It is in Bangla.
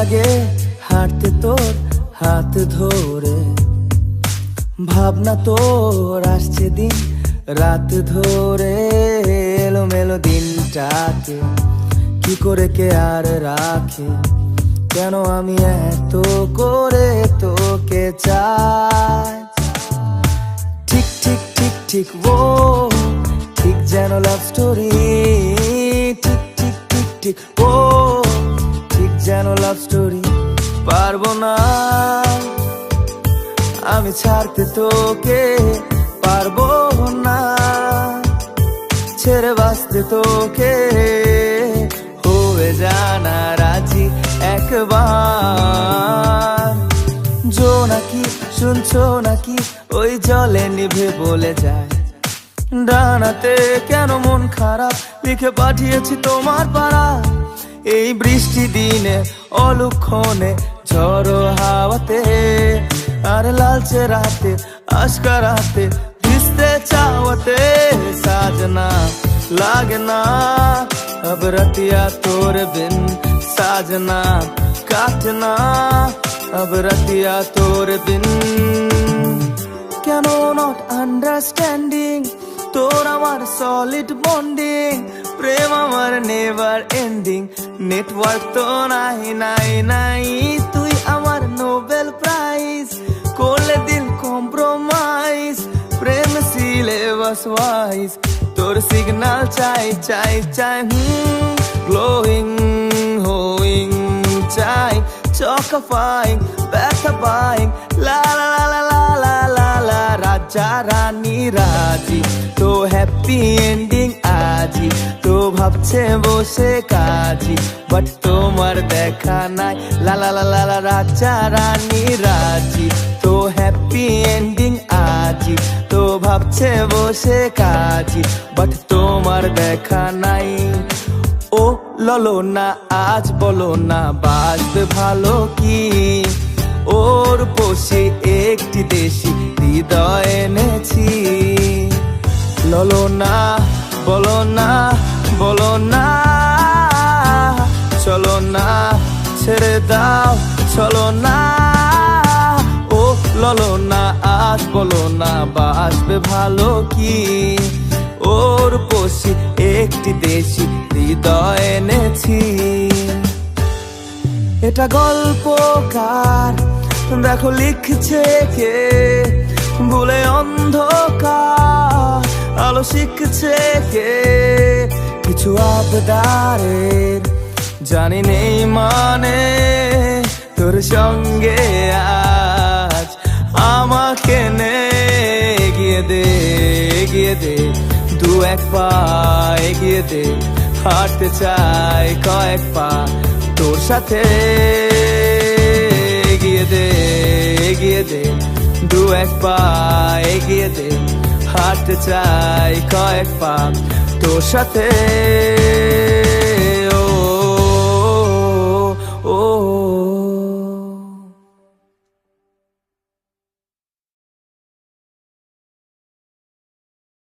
লাগে হাঁটতে তোর হাত ধরে, ভাবনা তোর আসছে দিন রাত ধরে। এলোমেলো দিনটাকে কি করে কে আর রাখে, কেন আমি এত করে তোকে চাই। ঠিক ঠিক ঠিক ঠিক ও ঠিক যেন লাভ স্টোরি, ঠিক ঠিক ঠিক ঠিক ও ঠিক যেন লাভ স্টোরি। পারবো না আমি ছাড়তে তোকে, পারবো না ছেড়ে বাঁচতে তোকে। হয়ে জানা রাজি একবার, জোনাকি শুনছো নাকি ওই জলে নিভে বলে যায়। ডানাতে কেন মন খারাপ লিখে পাঠিয়েছি তোমার পাড়া। এই বৃষ্টি দিনে অলুক্ষণে ঝড়ো হাওয়াতে, আর লালচে রাতে আশকা রাতে ভিজতে চাওয়াতে। সাজনা লাগে না अब रतिया तोर बिन, साजना काटना अब रतिया तोर बिन। কেন নট আন্ডারস্ট্যান্ডিং তোর আমার সলিড বন্ডিং, প্রেম আমার নেভার এন্ডিং, নেটওয়ার্ক তো নাই নাই নাই। তুই আমার নোবেল প্রাইজ করলে দিল কম্প্রোমাইজ, প্রেম সিলেবাস ওয়াইজ তোর সিগন্যাল চাই চাই চাই। গ্লোয়িং হোয়িং চাই, চকফাইং ব্যথা পাইং লা লা লা লা লা লা লা। রাজা রানী রাজি তো হ্যাপি এন্ডিং আজি, তো ভাবছে বসে কাজী বাট তোমার দেখা নাই লা লা লা লা লা। রাজা রানী রাজি তো হ্যাপি এন্ডিং আজি, তো ভাবছে বসে কাজী বাট তোমার দেখা নাই। ও ললো না আজ বলো না বাসবে ভালো কি, ওর পোষে একটি দেশি হৃদয় এনেছি। ললো না বলো না বলো না, চলো না ছেড়ে দাও চলো না। ও ললো না আজ বলো না বাসবে ভালো কি, ওর পোষে একটি দেশি হৃদয় এনেছি। এটা গল্পকার দেখো লিখছে কে, ভুলে অন্ধকার আলো শিখছে কে। কিছু আবদারের জানি নেই মানে, তোর সঙ্গে আজ আমাকে নে। এগিয়ে দে এগিয়ে দে দু এক পা এগিয়ে দে, হাঁটতে চাই কয়েক পা তোর সাথে। এগিয়ে দে এগিয়ে দে দু এক পা এগিয়ে দে, হাঁটতে চাই কয়েক পা তোর সাথে। ও ও